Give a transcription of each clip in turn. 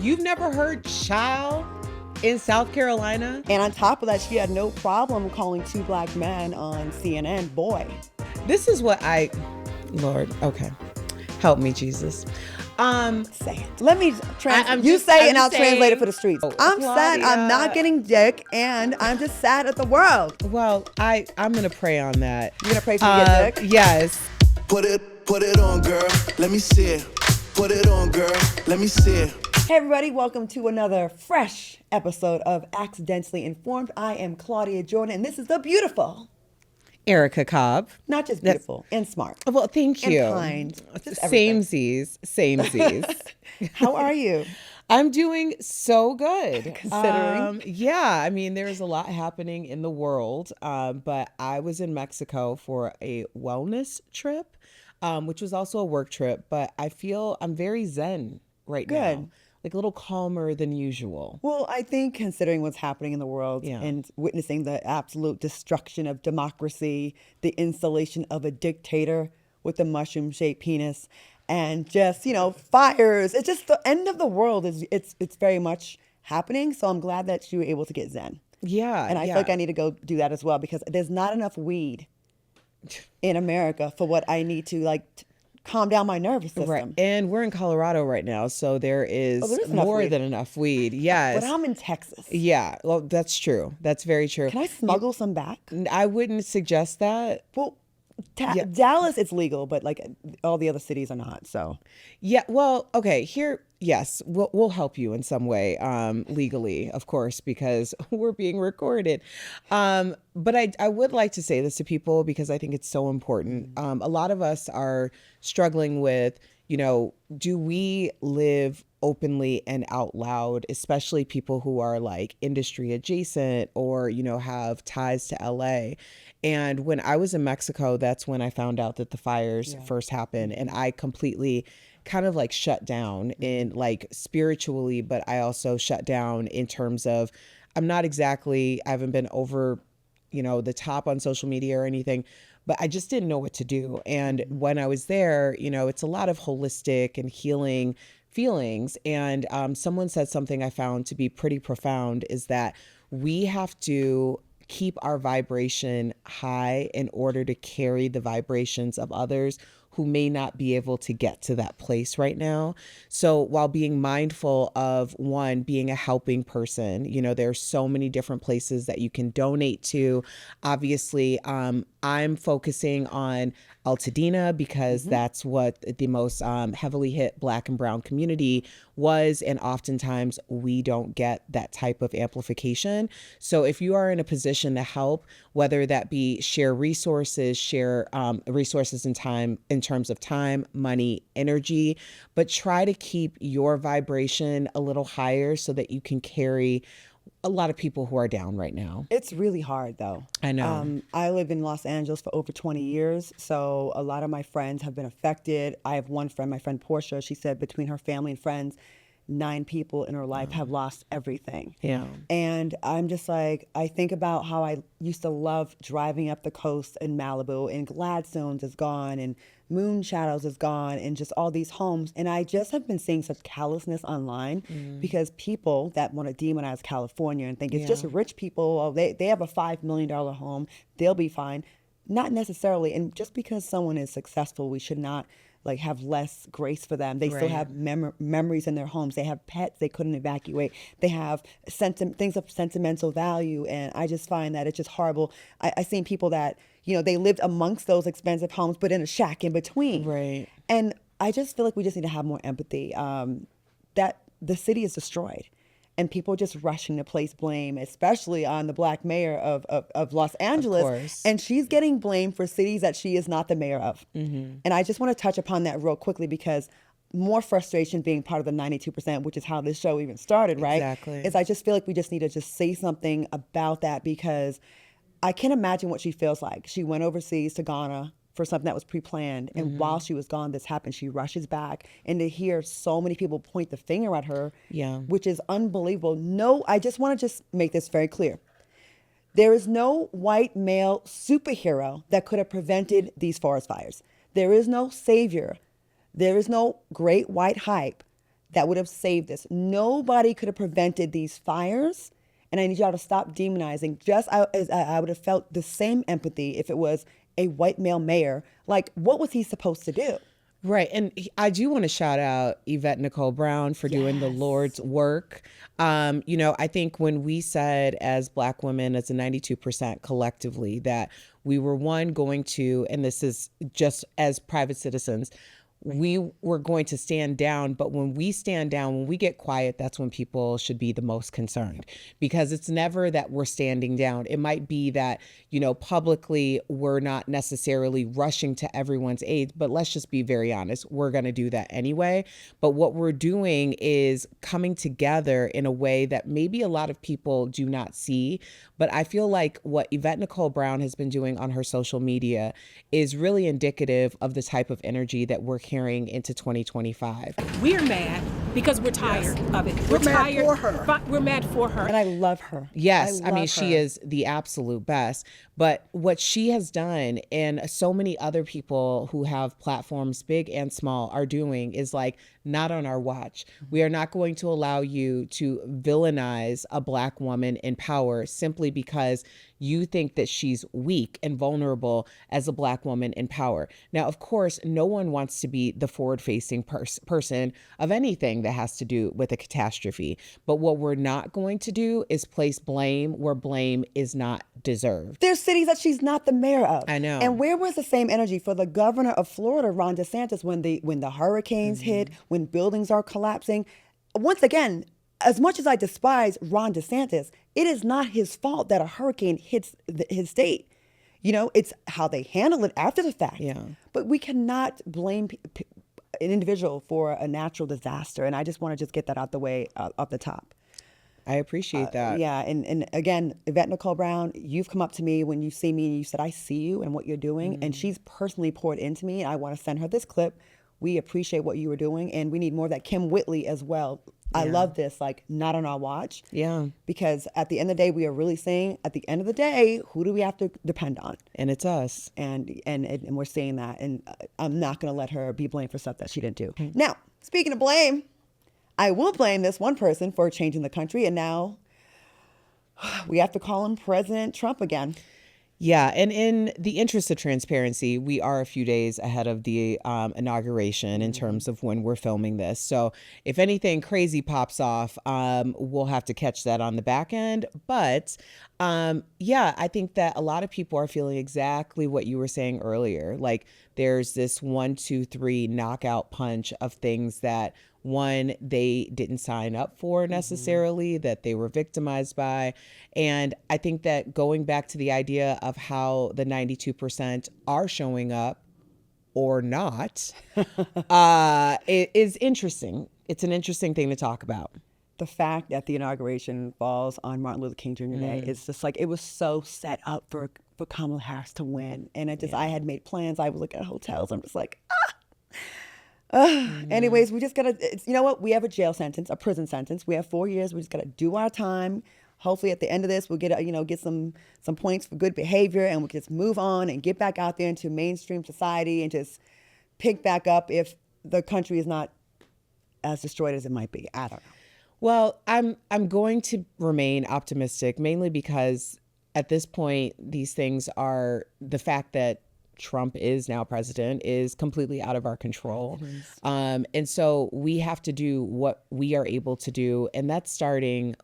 You've never heard child in South Carolina? And on top of that, she had no problem calling two black men on CNN boy. This is what Lord, okay. Help me, Jesus. Say it. Let me translate. You say it and I'll translate it for the streets. I'm Claudia. sad I'm not getting dick, and I'm just sad at the world. Well, I'm going to pray on that. You're going to pray for me to get dick? Yes. Put it on, girl. Let me see it. Put it on, girl. Let me see it. Hey everybody, welcome to another fresh episode of Accidentally Informed. I am Claudia Jordan, and this is the beautiful Erica Cobb. Not just beautiful, and smart. Well, thank you. And kind. Just everything. Samesies. How are you? I'm doing so good. Considering. Yeah, I mean, there's a lot happening in the world, but I was in Mexico for a wellness trip, which was also a work trip, but I feel I'm very zen right now. Like a little calmer than usual. Well, I think considering what's happening in the world and witnessing the absolute destruction of democracy, the installation of a dictator with a mushroom-shaped penis, and just, fires. It's just the end of the world. It's very much happening. So I'm glad that you were able to get zen. Yeah. And I feel like I need to go do that as well, because there's not enough weed in America for what I need to calm down my nervous system. Right. And we're in Colorado right now, so there is more than enough weed. Yes. But I'm in Texas. Yeah. Well, that's true. That's very true. Can I smuggle some back? I wouldn't suggest that. Well, Dallas, it's legal, but all the other cities are not. So, yeah. Well, okay. Here, yes, we'll help you in some way, legally, of course, because we're being recorded. But I would like to say this to people because I think it's so important. A lot of us are struggling with, do we live openly and out loud, especially people who are industry adjacent or, have ties to LA. And when I was in Mexico, that's when I found out that the fires first happened. And I completely kind of shut down in spiritually, but I also shut down in terms of I haven't been over, the top on social media or anything, but I just didn't know what to do. And when I was there, it's a lot of holistic and healing feelings. And someone said something I found to be pretty profound is that we have to keep our vibration high in order to carry the vibrations of others who may not be able to get to that place right now. So while being mindful of one, being a helping person, there's so many different places that you can donate to. Obviously, I'm focusing on Altadena because that's what the most heavily hit Black and Brown community was. And oftentimes we don't get that type of amplification. So if you are in a position to help, whether that be share resources in time, in terms of time, money, energy, but try to keep your vibration a little higher so that you can carry a lot of people who are down right now. It's really hard though. I know. I lived in Los Angeles for over 20 years. So a lot of my friends have been affected. I have one friend, my friend Portia, she said between her family and friends, 9 people in her life have lost everything. Yeah. And I'm just I think about how I used to love driving up the coast in Malibu, and Gladstone's is gone, and Moon Shadows is gone, and just all these homes. And I just have been seeing such callousness online because people that want to demonize California and think it's just rich people, oh, they have a $5 million home, they'll be fine. Not necessarily. And just because someone is successful, we should not have less grace for them. They still have memories in their homes. They have pets they couldn't evacuate. They have things of sentimental value. And I just find that it's just horrible. I've seen people that, they lived amongst those expensive homes, but in a shack in between. Right. And I just feel like we just need to have more empathy. That the city is destroyed. And people just rushing to place blame, especially on the Black mayor of Los Angeles. Of course. And she's getting blamed for cities that she is not the mayor of. And I just want to touch upon that real quickly because more frustration being part of the 92%, which is how this show even started, right? Exactly. Is I just feel like we just need to just say something about that because I can't imagine what she feels like. She went overseas to Ghana for something that was pre-planned. And while she was gone, this happened. She rushes back. And to hear so many people point the finger at her, which is unbelievable. No, I just want to just make this very clear. There is no white male superhero that could have prevented these forest fires. There is no savior. There is no great white hype that would have saved this. Nobody could have prevented these fires. And I need y'all to stop demonizing. Just as I would have felt the same empathy if it was a white male mayor. Like, what was he supposed to do? Right. And I do want to shout out Yvette Nicole Brown for doing the Lord's work. I think when we said as Black women, as a 92% collectively, that we were going to, and this is just as private citizens, we were going to stand down. But when we stand down, when we get quiet, that's when people should be the most concerned, because it's never that we're standing down. It might be that, publicly we're not necessarily rushing to everyone's aid, but let's just be very honest. We're going to do that anyway. But what we're doing is coming together in a way that maybe a lot of people do not see. But I feel like what Yvette Nicole Brown has been doing on her social media is really indicative of the type of energy that we're carrying into 2025. We're mad because we're tired of it. We're tired for her. But we're mad for her. And I love her. Yes, I mean, love she her. is the absolute best. But what she has done, and so many other people who have platforms, big and small, are doing, is like, not on our watch. We are not going to allow you to villainize a Black woman in power simply because you think that she's weak and vulnerable as a Black woman in power. Now, of course, no one wants to be the forward-facing person of anything that has to do with a catastrophe. But what we're not going to do is place blame where blame is not deserved. There's cities that she's not the mayor of. I know. And where was the same energy for the governor of Florida, Ron DeSantis, when the hurricanes hit, when buildings are collapsing? Once again, as much as I despise Ron DeSantis, it is not his fault that a hurricane hits his state. It's how they handle it after the fact. Yeah. But we cannot blame an individual for a natural disaster. And I just want to get that out the way, off the top. I appreciate that. Yeah, and again, Yvette Nicole Brown, you've come up to me when you see me and you said, I see you and what you're doing. And she's personally poured into me, and I want to send her this clip. We appreciate what you were doing, and we need more of that. Kim Whitley as well. I love this, like, not on our watch. Yeah. Because at the end of the day, we are really saying, at the end of the day, who do we have to depend on? And it's us. And we're saying that, and I'm not going to let her be blamed for stuff that she didn't do. Now, speaking of blame, I will blame this one person for changing the country, and now we have to call him President Trump again. Yeah, and in the interest of transparency, we are a few days ahead of the inauguration in terms of when we're filming this. So if anything crazy pops off, we'll have to catch that on the back end. But I think that a lot of people are feeling exactly what you were saying earlier. Like, there's this 1, 2, 3 knockout punch of things that, one, they didn't sign up for necessarily, that they were victimized by. And I think that going back to the idea of how the 92% are showing up or not, it is interesting. It's an interesting thing to talk about. The fact that the inauguration falls on Martin Luther King Jr. Day is just like, it was so set up for Kamala Harris to win. And I had made plans. I was looking at hotels. I'm just like, Anyways, we just gotta, you know what? We have a jail sentence, a prison sentence. We have 4 years. We just gotta do our time. Hopefully at the end of this, we'll get some points for good behavior, and we'll just move on and get back out there into mainstream society and just pick back up if the country is not as destroyed as it might be. I don't know. Well, I'm going to remain optimistic, mainly because at this point, these things are, the fact that Trump is now president is completely out of our control. And so we have to do what we are able to do. And that's starting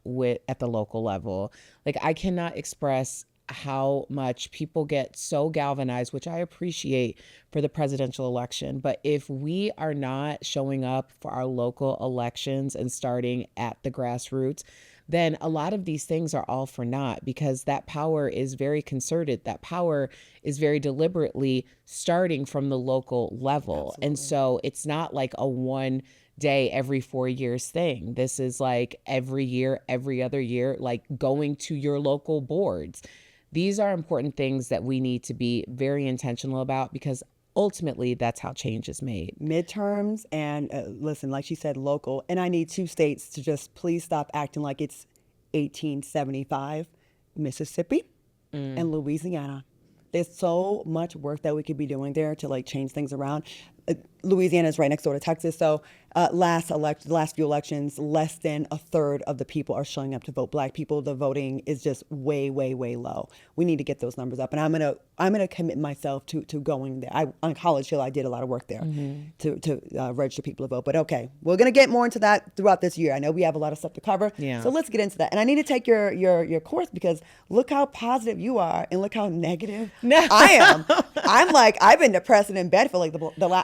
at the local level. Like, I cannot express how much people get so galvanized, which I appreciate, for the presidential election. But if we are not showing up for our local elections and starting at the grassroots, then a lot of these things are all for naught, because that power is very concerted. That power is very deliberately starting from the local level. Absolutely. And so it's not like a one day every 4 years thing. This is like every year, every other year, like going to your local boards. These are important things that we need to be very intentional about, because ultimately that's how change is made. Midterms and listen, like she said, local. And I need 2 states to just please stop acting like it's 1875, Mississippi and Louisiana. There's so much work that we could be doing there to like change things around. Louisiana is right next door to Texas. So last few elections, less than a third of the people are showing up to vote. Black people, the voting is just way, way, way low. We need to get those numbers up. And I'm gonna commit myself to going there. On College Hill, I did a lot of work there to register people to vote. But okay, we're gonna get more into that throughout this year. I know we have a lot of stuff to cover. Yeah. So let's get into that. And I need to take your course because look how positive you are and look how negative I am. I'm like, I've been depressed and in bed for like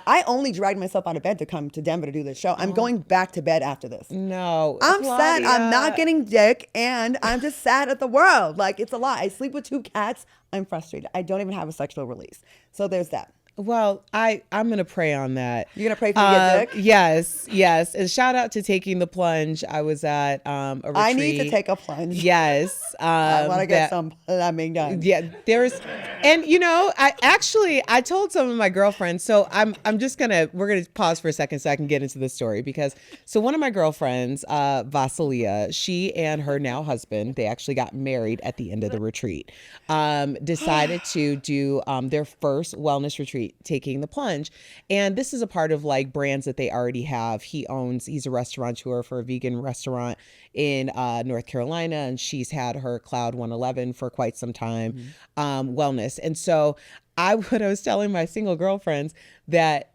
I only dragged myself out of bed to come to Denver to do this show. I'm going back to bed after this. No, I'm sad. Claudia. I'm not getting dick, and I'm just sad at the world. Like, it's a lot. I sleep with 2 cats. I'm frustrated. I don't even have a sexual release. So there's that. Well, I'm gonna pray on that. You're gonna pray for me to get dick? Yes. And shout out to taking the plunge. I was at a retreat. I need to take a plunge. Yes. I want to get some plumbing done. Yeah, and I told some of my girlfriends. So we're gonna pause for a second so I can get into the story because one of my girlfriends, Vasilia, she and her now husband, they actually got married at the end of the retreat. Decided to do their first wellness retreat, taking the plunge. And this is a part of like brands that they already have. He's a restaurateur for a vegan restaurant in North Carolina, and she's had her Cloud 111 for quite some time, wellness. And so I was telling my single girlfriends that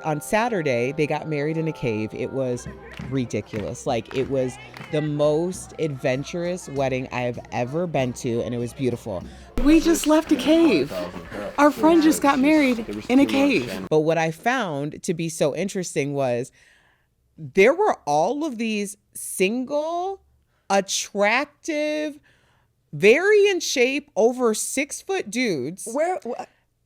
on Saturday, they got married in a cave. It was ridiculous. Like, it was the most adventurous wedding I have ever been to, and it was beautiful. We just left a cave. Our friend just got married in a cave. But what I found to be so interesting was there were all of these single, attractive, very in shape, over 6-foot dudes. Where?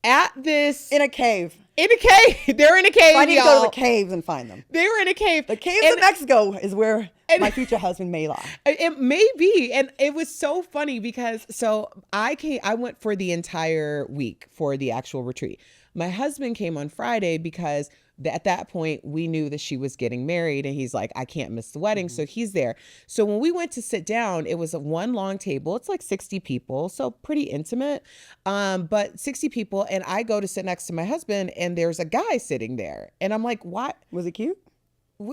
At this... In a cave. In a cave. They're in a cave, I need to go to the caves and find them. They were in a cave. The caves of Mexico is where my future husband may lie. It may be. And it was so funny because I went for the entire week for the actual retreat. My husband came on Friday because at that point we knew that she was getting married, and he's like, I can't miss the wedding. So he's there. So when we went to sit down, it was a one long table. It's like 60 people. So pretty intimate. But 60 people. And I go to sit next to my husband, and there's a guy sitting there. And I'm like, what? Was he cute?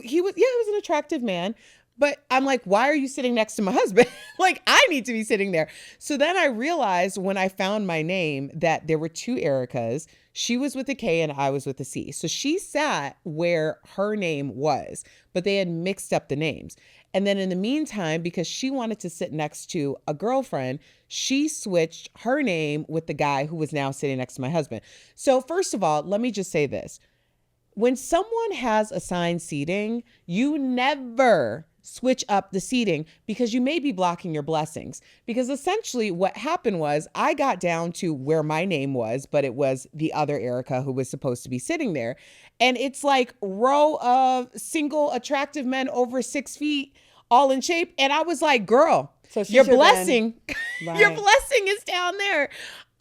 He was an attractive man. But I'm like, why are you sitting next to my husband? Like, I need to be sitting there. So then I realized when I found my name that there were 2 Ericas. She was with a K and I was with a C. So she sat where her name was, but they had mixed up the names. And then in the meantime, because she wanted to sit next to a girlfriend, she switched her name with the guy who was now sitting next to my husband. So first of all, let me just say this. When someone has assigned seating, you never switch up the seating because you may be blocking your blessings. Because essentially what happened was I got down to where my name was, but it was the other Erica who was supposed to be sitting there. And it's like row of single attractive men over 6 feet, all in shape. And I was like, girl, so your blessing, right. Your blessing is down there.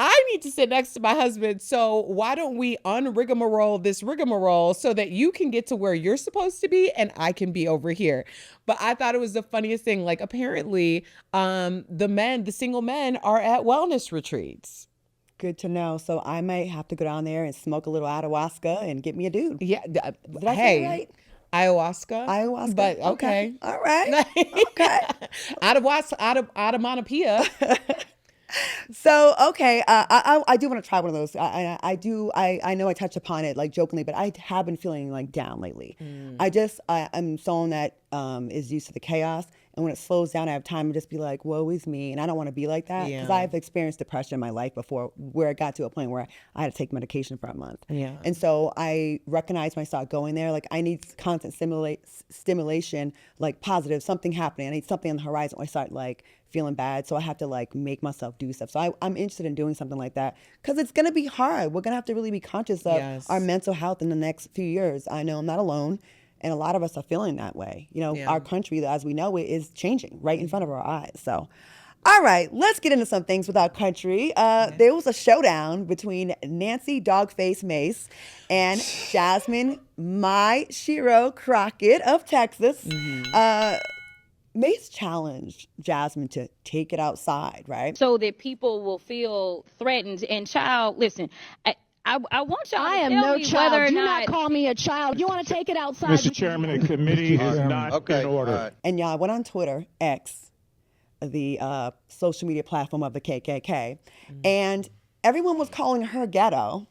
I need to sit next to my husband. So why don't we unrigmarole this rigmarole so that you can get to where you're supposed to be and I can be over here. But I thought it was the funniest thing. Like, apparently the single men are at wellness retreats. Good to know. So I might have to go down there and smoke a little ayahuasca and get me a dude. Yeah. Did I say it right? Ayahuasca. But okay. All right. Okay. Onomatopoeia. So, okay, I do want to try one of those. I know I touched upon it like jokingly, but I have been feeling like down lately. I'm someone that is used to the chaos. And when it slows down, I have time to just be like, woe is me. And I don't want to be like that because I've experienced depression in my life before where it got to a point where I had to take medication for a month. Yeah. And so I recognized when I started going there, like I need constant stimulation, like positive, something happening. I need something on the horizon where I start like feeling bad. So I have to like make myself do stuff. So I'm interested in doing something like that because it's going to be hard. We're going to have to really be conscious of our mental health in the next few years. I know I'm not alone. And a lot of us are feeling that way. You know, our country, as we know it, is changing right in front of our eyes. So, all right, let's get into some things with our country. There was a showdown between Nancy Dogface Mace and Jasmine, my Shiro Crockett of Texas. Mace challenged Jasmine to take it outside, right? So that people will feel threatened. And child, listen, I want y'all I to am tell no me child. whether or Do not. not call me a child. You want to take it outside? Mr. Chairman, the committee is not in order. And y'all, I went on Twitter, X, the social media platform of the KKK, and everyone was calling her ghetto,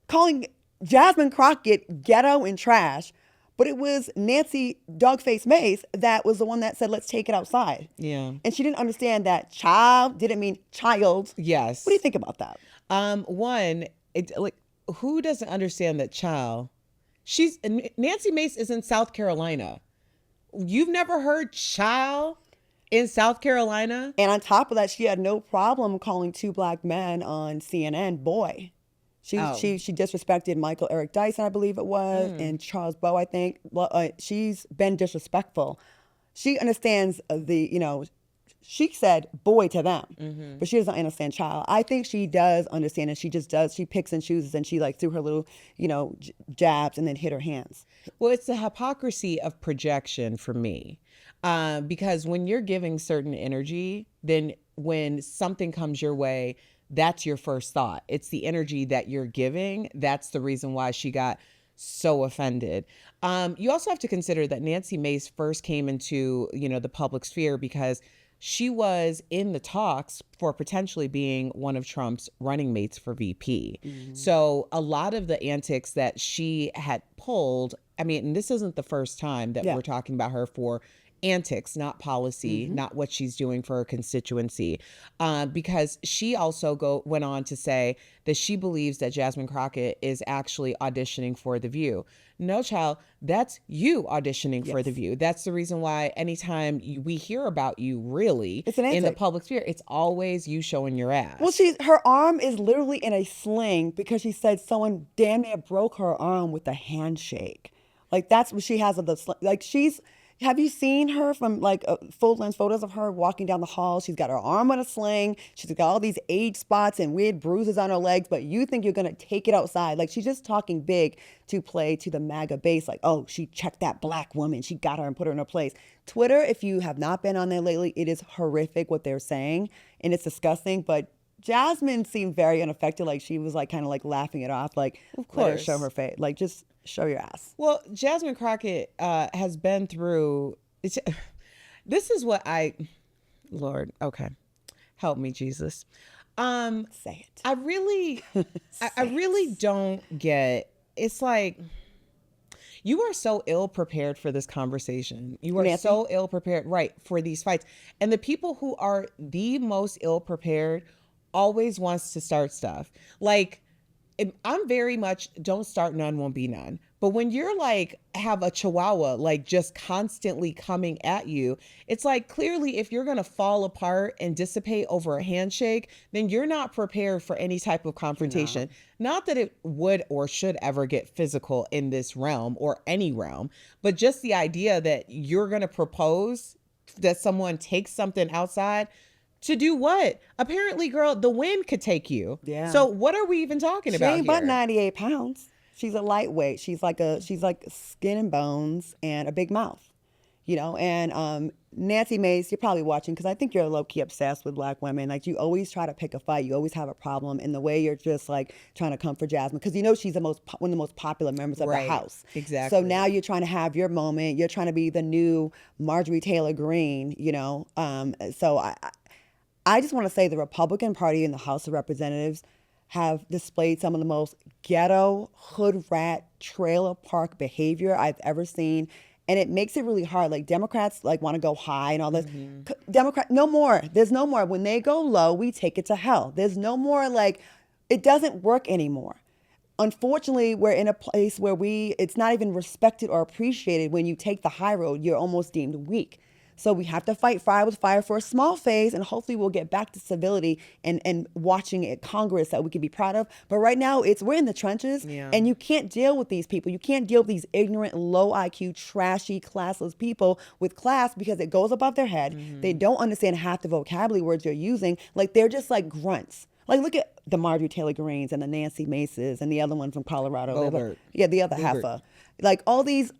calling Jasmine Crockett ghetto and trash. But it was Nancy Dogface Mace that was the one that said, let's take it outside. Yeah. And she didn't understand that child didn't mean child. Yes. What do you think about that? One, like, who doesn't understand that child? Nancy Mace is in South Carolina. You've never heard child in South Carolina? And on top of that, she had no problem calling two black men on CNN boy. She disrespected Michael Eric Dyson, I believe it was, and Charles Bowe, I think. She's been disrespectful. She understands she said boy to them, but she doesn't understand child. I think she does understand, and she just does. She picks and chooses, and she like threw her little, jabs and then hit her hands. Well, it's the hypocrisy of projection for me. Because when you're giving certain energy, then when something comes your way, that's your first thought. It's the energy that you're giving. That's the reason why she got so offended. You also have to consider that Nancy Mace first came into, the public sphere because she was in the talks for potentially being one of Trump's running mates for VP. So a lot of the antics that she had pulled, and this isn't the first time that we're talking about her for antics, not policy, not what she's doing for her constituency, because she also went on to say that she believes that Jasmine Crockett is actually auditioning for The View. No, child, that's you auditioning for The View. That's the reason why anytime we hear about you really in the public sphere, it's always you showing your ass. Well, her arm is literally in a sling because she said someone damn near broke her arm with a handshake. Like that's what she has of the sling. Like have you seen her from full-length photos of her walking down the hall? She's got her arm on a sling. She's got all these age spots and weird bruises on her legs, but you think you're going to take it outside. Like she's just talking big to play to the MAGA base. Like, oh, she checked that black woman. She got her and put her in her place. Twitter, if you have not been on there lately, it is horrific what they're saying and it's disgusting, but Jasmine seemed very unaffected. Like she was kind of laughing it off. Like, of course, let her show her face. Like, just show your ass. Well, Jasmine Crockett has been through. This is what Lord, okay, help me, Jesus. Say it. I really don't get. It's like you are so ill prepared for this conversation. You are Nancy? so ill prepared, right, for these fights. And the people who are the most ill prepared always wants to start stuff. Like, I'm very much don't start none, won't be none. But when you're have a chihuahua just constantly coming at you, it's clearly if you're going to fall apart and dissipate over a handshake, then you're not prepared for any type of confrontation. No. Not that it would or should ever get physical in this realm or any realm, but just the idea that you're going to propose that someone takes something outside. To do what? Apparently, girl, the wind could take you. Yeah. So what are we even talking about here? She ain't but 98 pounds. She's a lightweight. She's like skin and bones and a big mouth, And Nancy Mace, you're probably watching because I think you're low key obsessed with black women. You always try to pick a fight. You always have a problem in the way you're just trying to come for Jasmine because she's one of the most popular members of the House. Exactly. So now you're trying to have your moment. You're trying to be the new Marjorie Taylor Greene. So I just want to say the Republican Party in the House of Representatives have displayed some of the most ghetto, hood rat, trailer park behavior I've ever seen. And it makes it really hard. Democrats want to go high and all this. No more. There's no more. When they go low, we take it to hell. There's no more it doesn't work anymore. Unfortunately, we're in a place where it's not even respected or appreciated. When you take the high road, you're almost deemed weak. So we have to fight fire with fire for a small phase, and hopefully we'll get back to civility and watching a Congress that we can be proud of. But right now, we're in the trenches, and you can't deal with these people. You can't deal with these ignorant, low IQ, trashy, classless people with class because it goes above their head. Mm-hmm. They don't understand half the vocabulary words you're using. They're just grunts. Look at the Marjorie Taylor Greenes and the Nancy Maces and the other one from Colorado. The other heifer. All these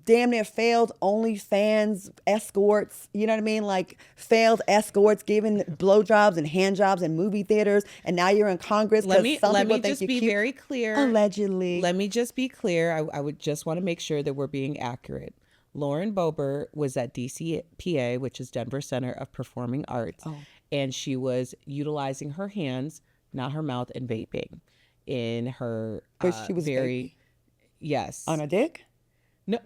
damn near failed OnlyFans escorts, you know what I mean? Like failed escorts giving blowjobs and hand jobs in movie theaters, and now you're in Congress because some people think you're cute. Very clear. Allegedly. Let me just be clear. I would just want to make sure that we're being accurate. Lauren Boebert was at DCPA, which is Denver Center of Performing Arts, and she was utilizing her hands, not her mouth, and vaping in her But she was vaping? Yes. On a dick? No.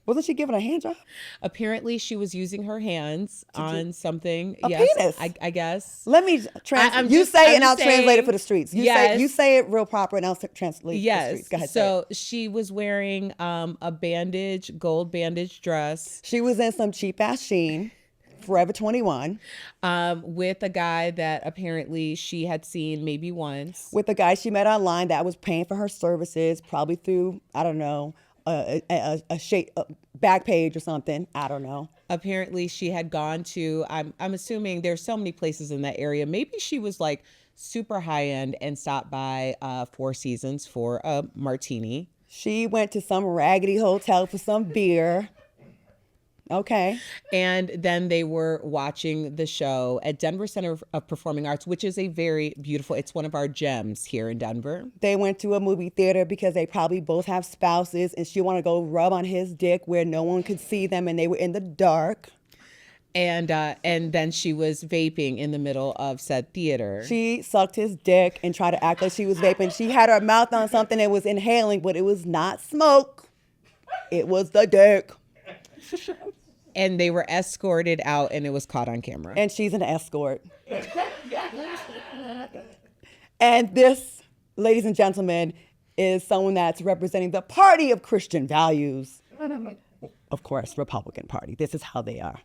Wasn't she giving a hand job? Apparently, she was using her hands on something. A yes, penis. I guess. Let me translate. You say it and I'll translate it for the streets. You say it real proper and I'll translate it for the streets. Go ahead. So she was wearing a gold bandage dress. She was in some cheap ass Shein, Forever 21. With a guy that apparently she had seen maybe once. With a guy she met online that was paying for her services, probably through, I don't know, a back page or something. I don't know. Apparently she had gone to, I'm assuming there's so many places in that area. Maybe she was like super high end and stopped by Four Seasons for a martini. She went to some raggedy hotel for some beer. Okay. And then they were watching the show at Denver Center of Performing Arts, which is a very beautiful, it's one of our gems here in Denver. They went to a movie theater because they probably both have spouses and she wanted to go rub on his dick where no one could see them and they were in the dark. And then she was vaping in the middle of said theater. She sucked his dick and tried to act like she was vaping. She had her mouth on something and was inhaling, but it was not smoke. It was the dick. And they were escorted out and it was caught on camera. And she's an escort. And this, ladies and gentlemen, is someone that's representing the party of Christian values. Of course, Republican Party. This is how they are.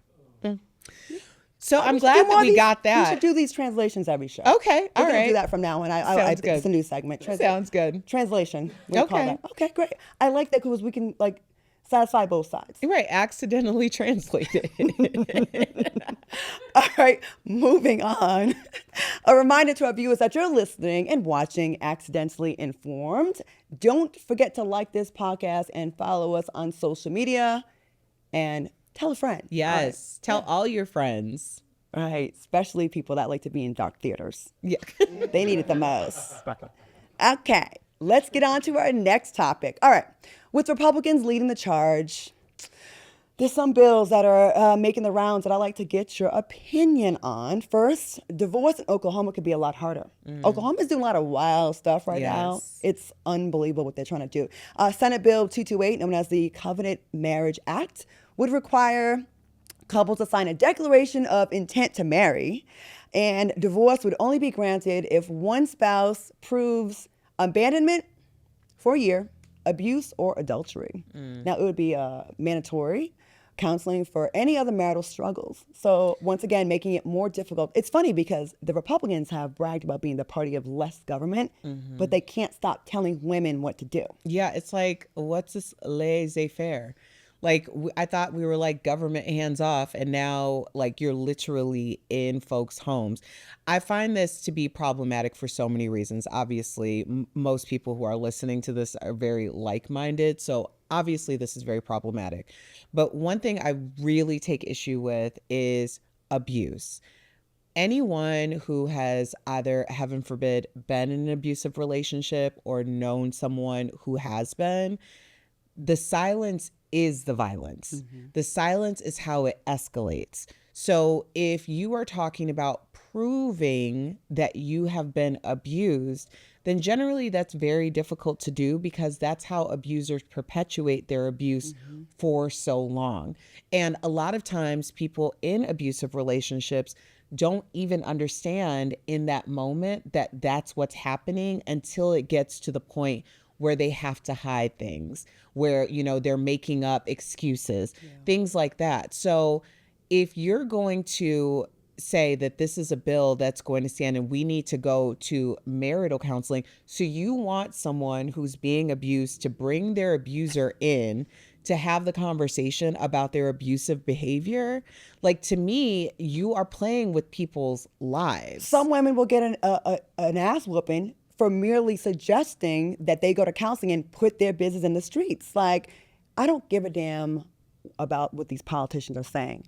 So I'm glad that we got that. We should do these translations every show. Okay, all right. Do that from now on. Sounds good. It's a new segment. Sounds good. Translation. We call that. Okay, great. I like that because we can satisfy both sides. Right, accidentally translated. All right, moving on. A reminder to our viewers that you're listening and watching Accidentally Informed. Don't forget to like this podcast and follow us on social media and tell a friend. Yes, tell all your friends. Right, especially people that like to be in dark theaters. Yeah. They need it the most. Okay, let's get on to our next topic. All right, with Republicans leading the charge, there's some bills that are making the rounds that I'd like to get your opinion on. First, divorce in Oklahoma could be a lot harder. Oklahoma's doing a lot of wild stuff right now. It's unbelievable what they're trying to do. Senate Bill 228, known as the Covenant Marriage Act, would require couples to sign a declaration of intent to marry, and divorce would only be granted if one spouse proves abandonment for a year, abuse, or adultery. Now, it would be mandatory counseling for any other marital struggles. So once again, making it more difficult. It's funny because the Republicans have bragged about being the party of less government, but they can't stop telling women what to do. Yeah, it's like, what's this laissez-faire? Like, I thought we were like government hands off, and now like you're literally in folks' homes. I find this to be problematic for so many reasons. Obviously, most people who are listening to this are very like-minded, so obviously this is very problematic. But one thing I really take issue with is abuse. Anyone who has either, heaven forbid, been in an abusive relationship or known someone who has been, the silence is the violence. The silence is how it escalates. So if you are talking about proving that you have been abused, then generally that's very difficult to do because that's how abusers perpetuate their abuse for so long. And a lot of times people in abusive relationships don't even understand in that moment that that's what's happening until it gets to the point where they have to hide things, where, you know, they're making up excuses, things like that. So if you're going to say that this is a bill that's going to stand and we need to go to marital counseling, so you want someone who's being abused to bring their abuser in to have the conversation about their abusive behavior, like, to me, you are playing with people's lives. Some women will get an ass whooping for merely suggesting that they go to counseling and put their business in the streets. Like, I don't give a damn about what these politicians are saying.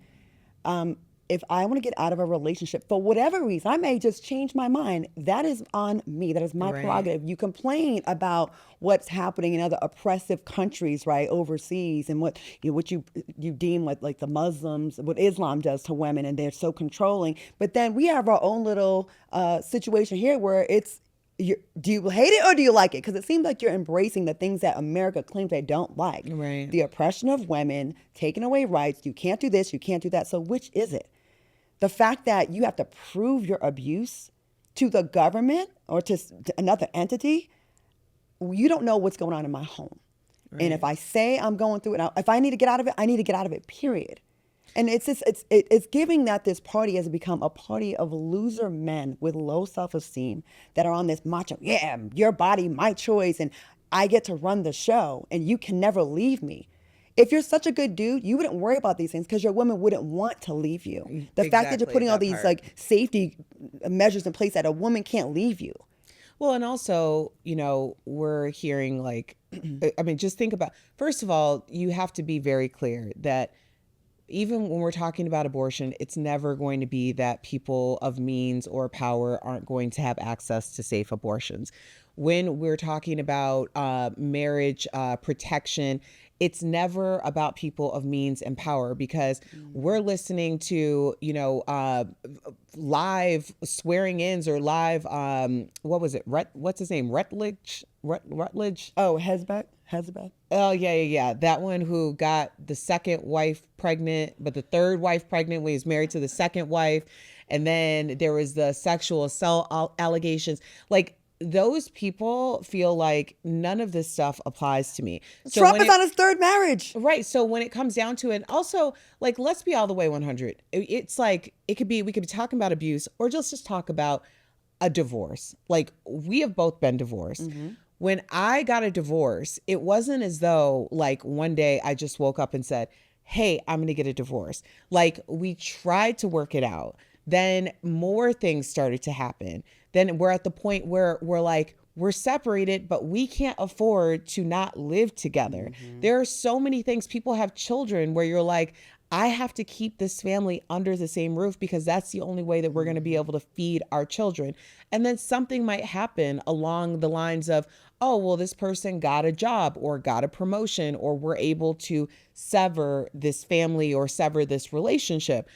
If I want to get out of a relationship for whatever reason, I may just change my mind. That is on me. That is my prerogative. You complain about what's happening in other oppressive countries, right, overseas, and what you deem like the Muslims, what Islam does to women, and they're so controlling. But then we have our own little situation here where it's, do you hate it or do you like it? Because it seems like you're embracing the things that America claims they don't like. Right. The oppression of women, taking away rights. You can't do this, you can't do that. So which is it? The fact that you have to prove your abuse to the government or to another entity, you don't know what's going on in my home. Right. And if I say I'm going through it, if I need to get out of it, I need to get out of it, period. And it's giving that this party has become a party of loser men with low self-esteem that are on this macho, yeah, your body, my choice, and I get to run the show, and you can never leave me. If you're such a good dude, you wouldn't worry about these things because your woman wouldn't want to leave you. The fact that you're putting all these like safety measures in place that a woman can't leave you. Well, and also, we're hearing like, I mean, just think about, first of all, you have to be very clear that even when we're talking about abortion, it's never going to be that people of means or power aren't going to have access to safe abortions. When we're talking about marriage protection, it's never about people of means and power, because we're listening to, live swearing-ins or live, what was it? What's his name? Rutledge? Oh, Hezbollah. Oh, yeah. That one who got the second wife pregnant, but the third wife pregnant when he was married to the second wife. And then there was the sexual assault allegations. Like, those people feel like none of this stuff applies to me. So Trump is on his third marriage. Right. So when it comes down to it, also, like, let's be all the way 100. It's like, we could be talking about abuse or just talk about a divorce. Like, we have both been divorced. Mm-hmm. When I got a divorce, it wasn't as though like one day I just woke up and said, hey, I'm going to get a divorce. Like, we tried to work it out. Then more things started to happen. Then we're at the point where we're separated, but we can't afford to not live together. Mm-hmm. There are so many things. People have children where you're like, I have to keep this family under the same roof because that's the only way that we're going to be able to feed our children. And then something might happen along the lines of, oh, well, this person got a job or got a promotion, or we're able to sever this family or sever this relationship.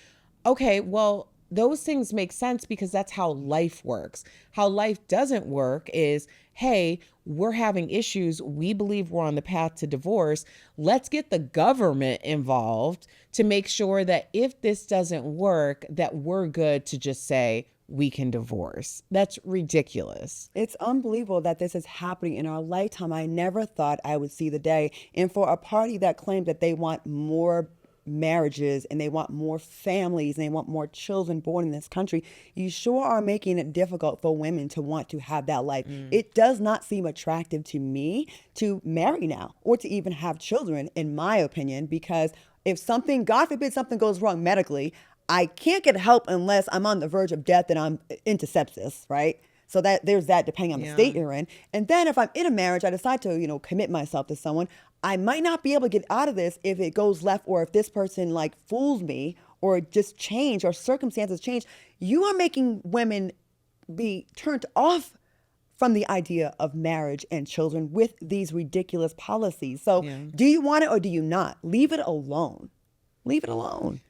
Okay, well, those things make sense because that's how life works. How life doesn't work is, hey, we're having issues. We believe we're on the path to divorce. Let's get the government involved to make sure that if this doesn't work, that we're good to just say we can divorce. That's ridiculous. It's unbelievable that this is happening in our lifetime. I never thought I would see the day. And for a party that claims that they want more marriages and they want more families and they want more children born in this country, you sure are making it difficult for women to want to have that life. It does not seem attractive to me to marry now or to even have children, in my opinion, because if something, God forbid, something goes wrong medically, I can't get help unless I'm on the verge of death and I'm into sepsis, right? So that there's that, depending on the state you're in. And then if I'm in a marriage, I decide to, commit myself to someone, I might not be able to get out of this if it goes left, or if this person like fools me or just change or circumstances change. You are making women be turned off from the idea of marriage and children with these ridiculous policies. So do you want it or do you not? Leave it alone. Leave it alone.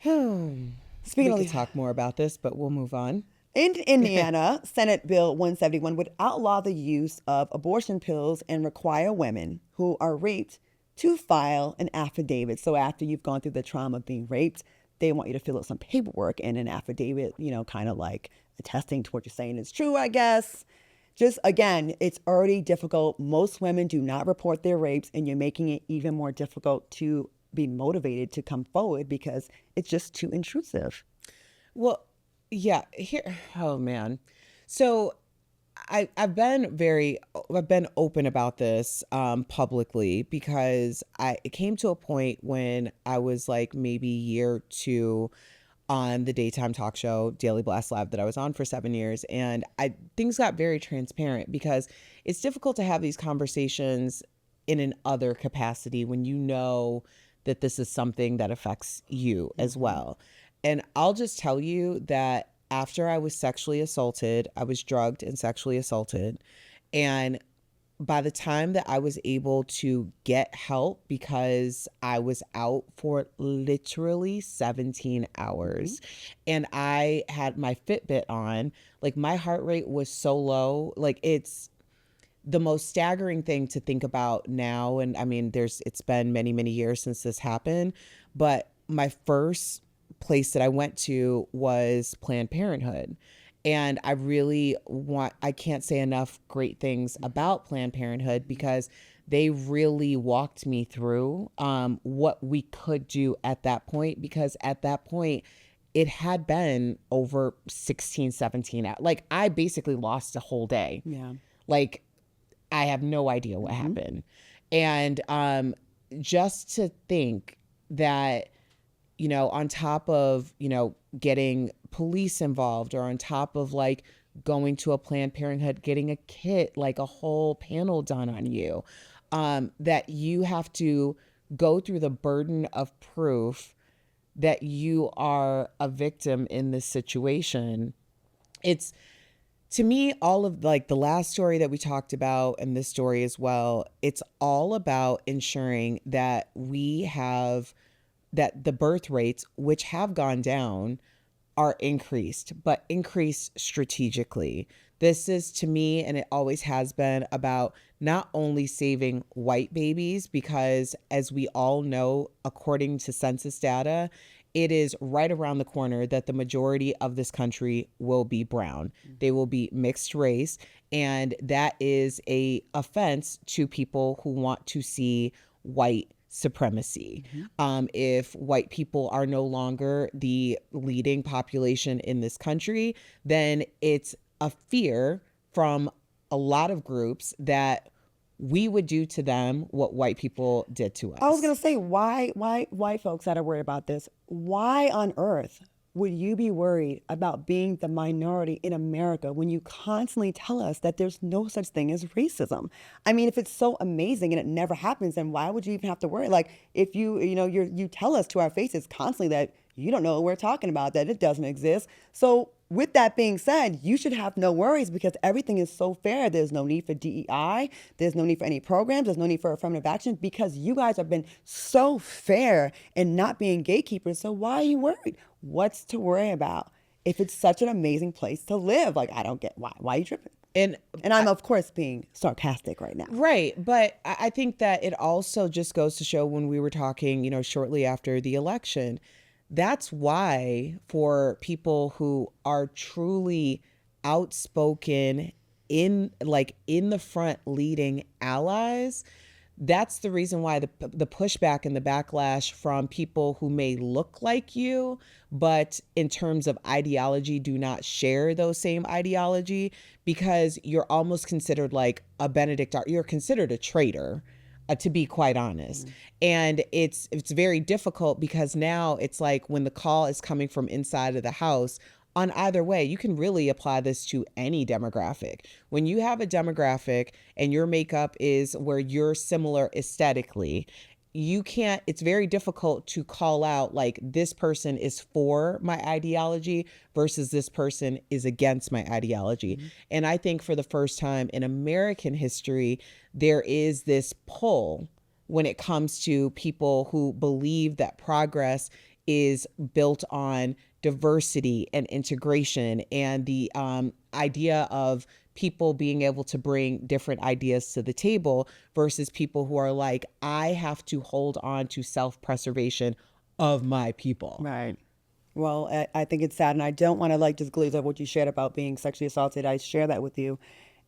We could talk more about this, but we'll move on. In Indiana, Senate Bill 171 would outlaw the use of abortion pills and require women who are raped to file an affidavit. So after you've gone through the trauma of being raped, they want you to fill out some paperwork and an affidavit, kind of like attesting to what you're saying is true, I guess. Just, again, it's already difficult. Most women do not report their rapes, and you're making it even more difficult to be motivated to come forward because it's just too intrusive. Well, yeah, oh man. So I've been open about this publicly because it came to a point when I was like maybe a year or two on the daytime talk show Daily Blast Live that I was on for 7 years, and things got very transparent because it's difficult to have these conversations in an other capacity when you know that this is something that affects you as well. And I'll just tell you that after I was sexually assaulted, I was drugged and sexually assaulted. And by the time that I was able to get help, because I was out for literally 17 hours and I had my Fitbit on, like my heart rate was so low. Like it's the most staggering thing to think about now. And I mean, it's been many, many years since this happened, but my first place that I went to was Planned Parenthood. And I can't say enough great things about Planned Parenthood because they really walked me through what we could do at that point, because at that point, it had been over 16, 17 hours. Like I basically lost a whole day. Yeah. Like I have no idea what happened. And just to think that, you know, on top of, you know, getting police involved, or on top of like going to a Planned Parenthood, getting a kit, like a whole panel done on you, that you have to go through the burden of proof that you are a victim in this situation. It's, to me, all of like the last story that we talked about and this story as well, it's all about ensuring that that the birth rates, which have gone down, are increased, but increased strategically. This is, to me, and it always has been, about not only saving white babies, because as we all know, according to census data, it is right around the corner that the majority of this country will be brown. They will be mixed race. And that is a offense to people who want to see white supremacy. If white people are no longer the leading population in this country, then it's a fear from a lot of groups that we would do to them what white people did to us. I was going to say, why white folks that are worried about this, why on earth would you be worried about being the minority in America when you constantly tell us that there's no such thing as racism? I mean, if it's so amazing and it never happens, then why would you even have to worry? Like, if you tell us to our faces constantly that you don't know what we're talking about, that it doesn't exist. So with that being said, you should have no worries because everything is so fair. There's no need for DEI. There's no need for any programs. There's no need for affirmative action because you guys have been so fair in not being gatekeepers. So why are you worried? What's to worry about if it's such an amazing place to live? Like, I don't get why. Why are you tripping? And I'm, of course, being sarcastic right now. Right. But I think that it also just goes to show, when we were talking, you know, shortly after the election, that's why for people who are truly outspoken, in the front leading allies, that's the reason why the pushback and the backlash from people who may look like you, but in terms of ideology do not share those same ideology, because you're almost considered like a Benedict, you're considered a traitor. To be quite honest. And it's very difficult because now it's like when the call is coming from inside of the house, on either way, you can really apply this to any demographic. When you have a demographic and your makeup is where you're similar aesthetically, it's very difficult to call out like this person is for my ideology versus this person is against my ideology. And I think for the first time in American history, there is this pull when it comes to people who believe that progress is built on diversity and integration and the idea of people being able to bring different ideas to the table versus people who are like, I have to hold on to self-preservation of my people. Right. Well, I think it's sad, and I don't want to like just glaze over what you shared about being sexually assaulted. I share that with you,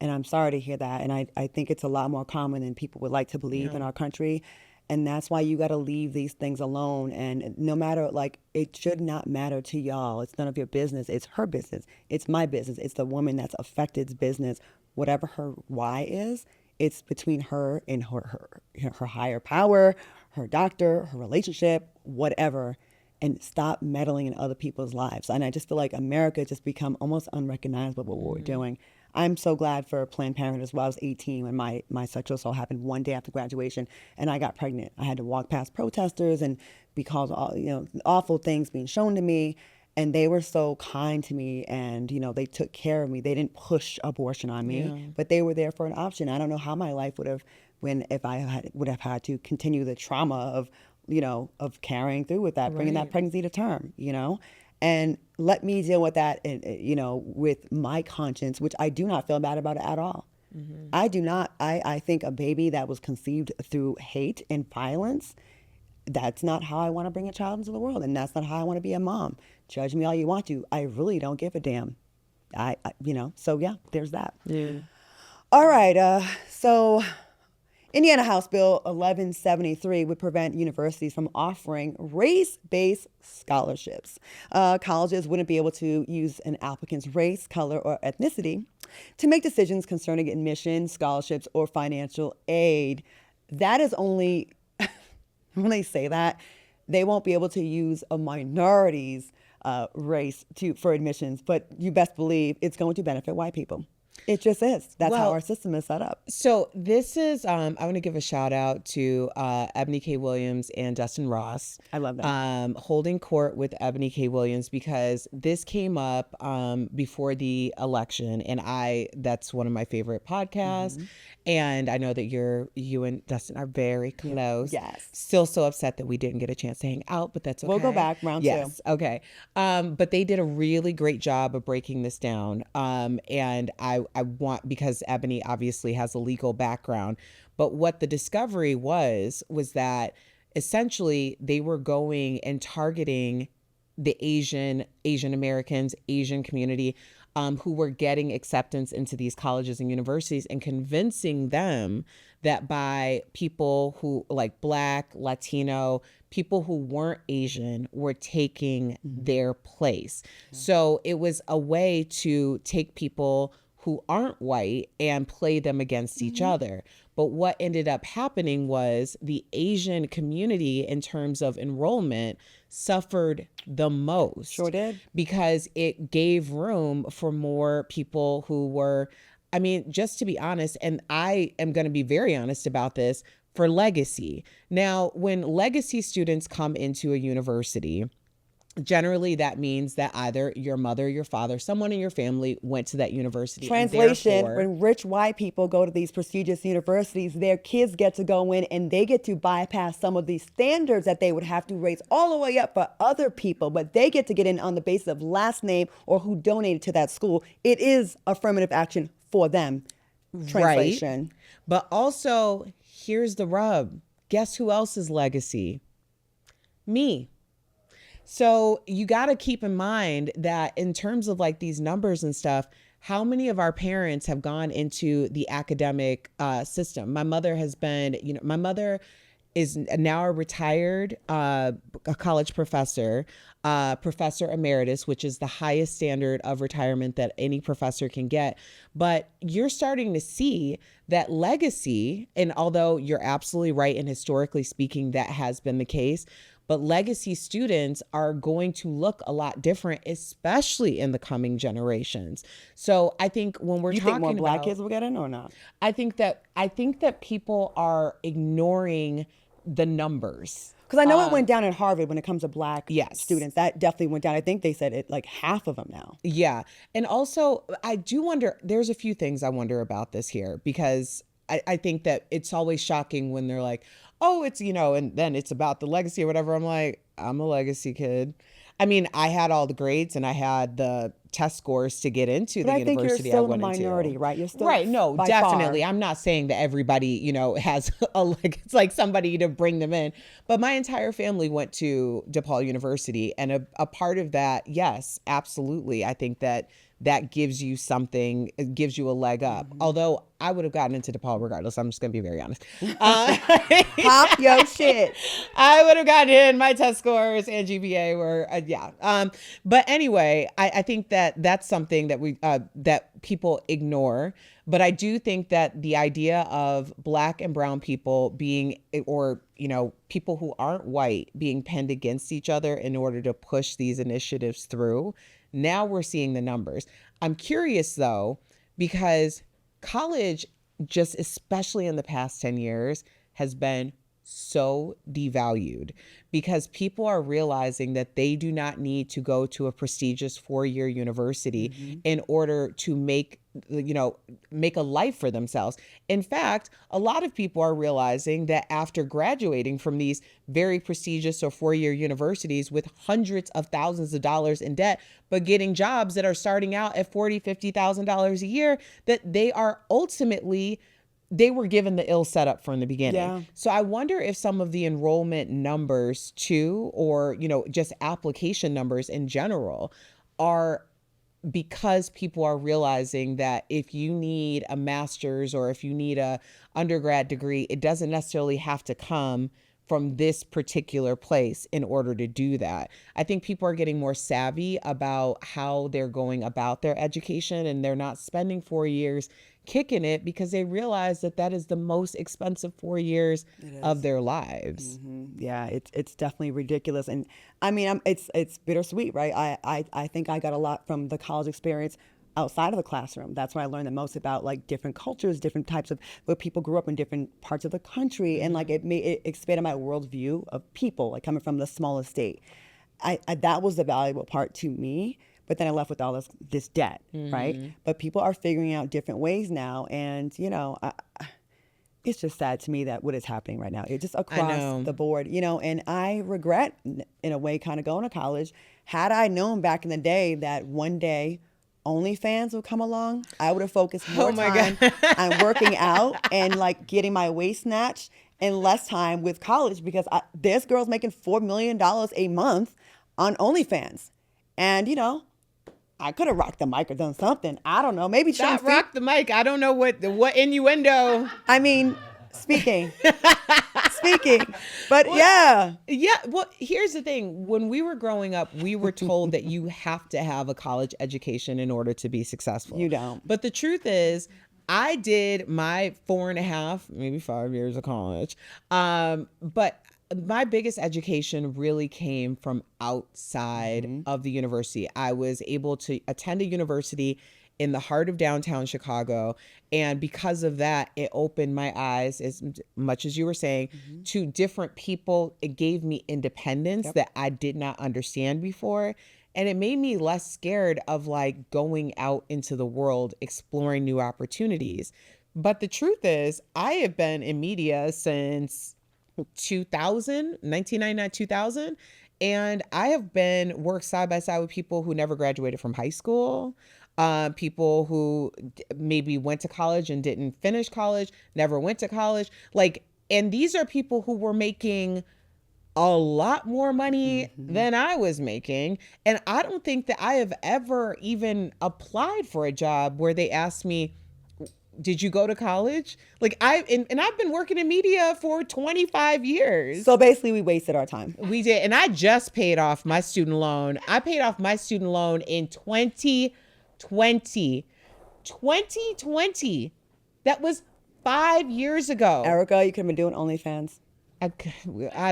and I'm sorry to hear that. And I think it's a lot more common than people would like to believe in our country. And that's why you got to leave these things alone. And no matter, like, it should not matter to y'all. It's none of your business. It's her business. It's my business. It's the woman that's affected's business. Whatever her why is, it's between her and her higher power, her doctor, her relationship, whatever. And stop meddling in other people's lives. And I just feel like America just become almost unrecognizable what we're doing. I'm so glad for Planned Parenthood as well. I was 18 when my sexual assault happened one day after graduation, and I got pregnant. I had to walk past protesters and because awful things being shown to me, and they were so kind to me, and they took care of me. They didn't push abortion on me, but they were there for an option. I don't know how my life would have if I would have had to continue the trauma of carrying through with that, bringing that pregnancy to term, and let me deal with that, with my conscience, which I do not feel bad about it at all. Mm-hmm. I do not. I think a baby that was conceived through hate and violence, that's not how I want to bring a child into the world, and that's not how I want to be a mom. Judge me all you want to. I really don't give a damn. So yeah, there's that. Yeah. All right. So Indiana House Bill 1173 would prevent universities from offering race-based scholarships. Colleges wouldn't be able to use an applicant's race, color, or ethnicity to make decisions concerning admission, scholarships, or financial aid. That is only, when they say that, they won't be able to use a minority's race for admissions, but you best believe it's going to benefit white people. It just is. That's how our system is set up. So this is, I want to give a shout out to Ebony K. Williams and Dustin Ross. I love that. Holding court with Ebony K. Williams, because this came up before the election, and that's one of my favorite podcasts. Mm-hmm. And I know that you and Dustin are very close. Yes. Still so upset that we didn't get a chance to hang out, but that's okay. We'll go back round two. Yes. Okay. But they did a really great job of breaking this down. And I want, because Ebony obviously has a legal background, but what the discovery was that essentially they were going and targeting the Asian Americans, Asian community, who were getting acceptance into these colleges and universities, and convincing them that by people who like Black, Latino, people who weren't Asian were taking their place. So it was a way to take people who aren't white and play them against each other. But what ended up happening was the Asian community, in terms of enrollment, suffered the most. Sure did. Because it gave room for more people who were, just to be honest, and I am going to be very honest about this, for legacy. Now, when legacy students come into a university, generally that means that either your mother, your father, someone in your family went to that university. Translation, when rich white people go to these prestigious universities, their kids get to go in and they get to bypass some of these standards that they would have to raise all the way up for other people, but they get to get in on the basis of last name or who donated to that school. It is affirmative action for them. Translation. Right. But also, here's the rub. Guess who else's legacy? Me. So you got to keep in mind that in terms of like these numbers and stuff, how many of our parents have gone into the academic system? My mother has been, my mother is now a retired a college professor, professor emeritus, which is the highest standard of retirement that any professor can get. But you're starting to see that legacy, and although you're absolutely right, and historically speaking, that has been the case, but legacy students are going to look a lot different, especially in the coming generations. So I think when we're talking about, you think more Black kids will get in or not? I think that people are ignoring the numbers. Because I know it went down at Harvard when it comes to Black students. That definitely went down. I think they said it like half of them now. Yeah. And also, I do wonder, there's a few things I wonder about this here, because I think that it's always shocking when they're like, oh, it's, and then it's about the legacy or whatever. I'm like, I'm a legacy kid. I had all the grades and I had the test scores to get into the university I went into. But I think you're still the minority, right? You're still right. No, definitely. Far. I'm not saying that everybody, has it's like somebody to bring them in. But my entire family went to DePaul University, and a part of that, yes, absolutely. I think that gives you something, it gives you a leg up. Mm-hmm. Although I would have gotten into DePaul regardless. I'm just going to be very honest. Pop your shit. I would have gotten in. My test scores and GPA were, but anyway, I think that that's something that that people ignore. But I do think that the idea of Black and brown people being, or, people who aren't white being penned against each other in order to push these initiatives through, now we're seeing the numbers. I'm curious, though, because college, just especially in the past 10 years, has been so devalued because people are realizing that they do not need to go to a prestigious 4-year university in order to make a life for themselves. In fact, a lot of people are realizing that after graduating from these very prestigious or 4-year universities with hundreds of thousands of dollars in debt, but getting jobs that are starting out at $40,000, $50,000 a year, that they were given the ill setup from the beginning. Yeah. So I wonder if some of the enrollment numbers too, or, just application numbers in general, are because people are realizing that if you need a master's or if you need a undergrad degree, it doesn't necessarily have to come from this particular place in order to do that. I think people are getting more savvy about how they're going about their education, and they're not spending 4 years kicking it because they realize that that is the most expensive 4 years of their lives. Yeah, it's definitely ridiculous. And I mean, it's bittersweet, right? I think I got a lot from the college experience outside of the classroom. That's when I learned the most about like different cultures, different types of where people grew up in different parts of the country. And like it expanded my worldview of people, like coming from the smallest state. I that was the valuable part to me. But then I left with all this debt, right? But people are figuring out different ways now. And, it's just sad to me that what is happening right now. It's just across the board, and I regret, in a way, kind of going to college. Had I known back in the day that one day OnlyFans would come along, I would have focused more time on working out and like getting my waist snatched and less time with college, because there's girls making $4 million a month on OnlyFans. And, I could have rocked the mic or done something. I don't know. Maybe Not rock the mic. I don't know what innuendo. I mean, speaking. But yeah. Yeah. Well, here's the thing. When we were growing up, we were told that you have to have a college education in order to be successful. You don't. But the truth is, I did my 4.5, maybe 5 years of college. But my biggest education really came from outside of the university. I was able to attend a university in the heart of downtown Chicago. And because of that, it opened my eyes, as much as you were saying, to different people. It gave me independence that I did not understand before. And it made me less scared of like going out into the world, exploring new opportunities. But the truth is, I have been in media since 1999, 2000. And I have worked side by side with people who never graduated from high school, people who maybe went to college and didn't finish college, never went to college. And these are people who were making a lot more money than I was making. And I don't think that I have ever even applied for a job where they asked me, did you go to college? I've been working in media for 25 years. So basically we wasted our time. We did. And I just paid off my student loan. I paid off my student loan in 2020. 2020. That was 5 years ago. Erica, you could have been doing OnlyFans. I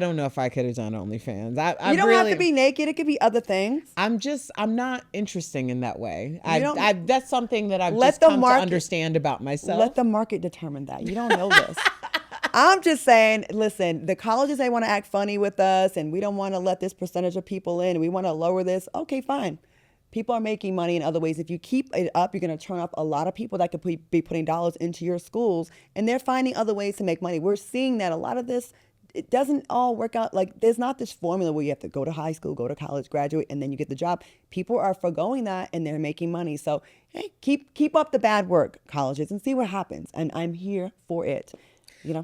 don't know if I could have done OnlyFans. You don't have to be naked. It could be other things. I'm not interesting in that way. That's something that I've just come to understand about myself. Let the market determine that. You don't know this. I'm just saying, listen, the colleges, they want to act funny with us and we don't want to let this percentage of people in. We want to lower this. Okay, fine. People are making money in other ways. If you keep it up, you're going to turn up a lot of people that could be putting dollars into your schools, and they're finding other ways to make money. We're seeing that a lot of this, it doesn't all work out. Like, there's not this formula where you have to go to high school, go to college, graduate, and then you get the job. People are forgoing that, and they're making money. So, hey, keep up the bad work, colleges, and see what happens. And I'm here for it.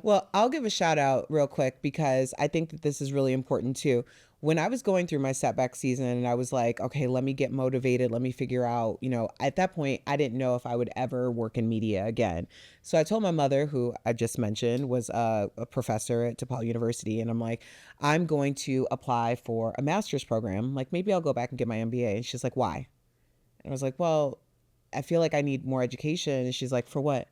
Well, I'll give a shout out real quick because I think that this is really important too. When I was going through my setback season and I was like, okay, let me get motivated. Let me figure out, at that point, I didn't know if I would ever work in media again. So I told my mother, who I just mentioned was a professor at DePaul University. And I'm like, I'm going to apply for a master's program. Like, maybe I'll go back and get my MBA. And she's like, why? And I was like, well, I feel like I need more education. And she's like, for what?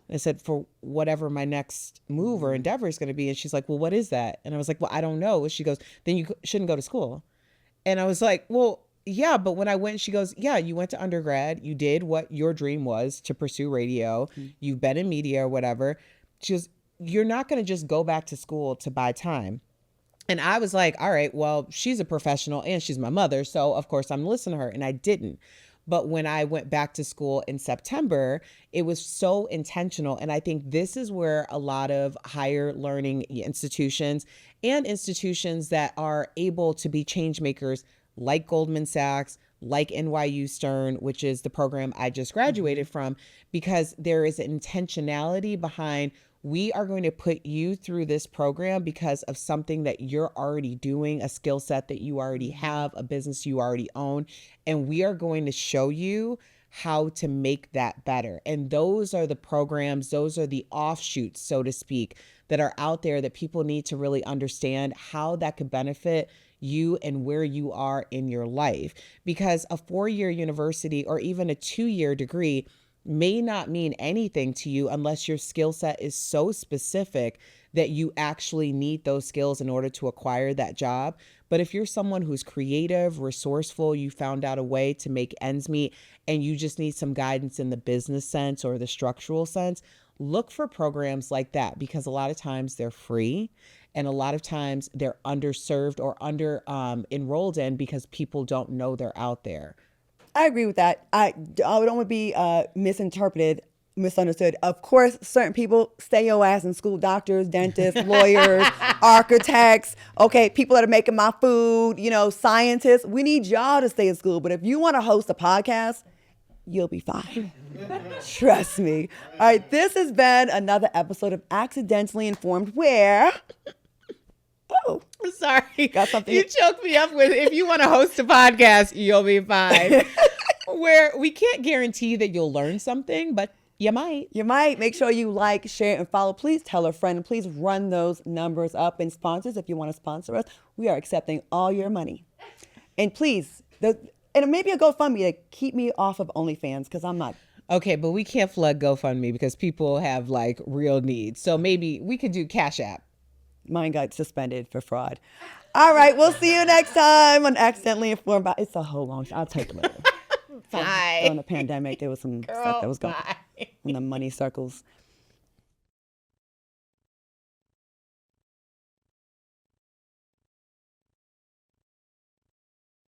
And I said, for whatever my next move or endeavor is going to be. And she's like, well, what is that? And I was like, well, I don't know. She goes, then you shouldn't go to school. And I was like, well, yeah, but when I went, she goes, yeah, you went to undergrad. You did what your dream was to pursue radio. You've been in media or whatever. She goes, you're not going to just go back to school to buy time. And I was like, all right, well, she's a professional and she's my mother. So of course I'm listening to her, and I didn't. But when I went back to school in September, it was so intentional. And I think this is where a lot of higher learning institutions and institutions that are able to be change makers like Goldman Sachs, like NYU Stern, which is the program I just graduated from, because there is intentionality behind, we are going to put you through this program because of something that you're already doing, a skill set that you already have, a business you already own, and we are going to show you how to make that better. And those are the programs, those are the offshoots, so to speak, that are out there that people need to really understand how that could benefit you and where you are in your life. Because a 4-year university or even a 2-year degree may not mean anything to you unless your skill set is so specific that you actually need those skills in order to acquire that job. But if you're someone who's creative, resourceful, you found out a way to make ends meet, and you just need some guidance in the business sense or the structural sense, look for programs like that, because a lot of times they're free. And a lot of times they're underserved or under enrolled in because people don't know they're out there. I agree with that. I don't want to be misunderstood. Of course, certain people stay your ass in school: doctors, dentists, lawyers, architects. Okay, people that are making my food, scientists. We need y'all to stay in school. But if you want to host a podcast, you'll be fine. Trust me. All right, this has been another episode of Accidentally Informed, where... Oh, sorry. Got something? You choked me up with, if you want to host a podcast, you'll be fine. Where we can't guarantee that you'll learn something, but you might. You might. Make sure you like, share, and follow. Please tell a friend, and please run those numbers up. And sponsors, if you want to sponsor us, we are accepting all your money. And please, and maybe a GoFundMe to keep me off of OnlyFans, because I'm not. Okay, but we can't flood GoFundMe because people have like real needs. So maybe we could do Cash App. Mine got suspended for fraud. All right, we'll see you next time on Accidentally Informed. It's a whole long show. I'll take a little. Bye. During the pandemic, there was some stuff that was going on in the money circles.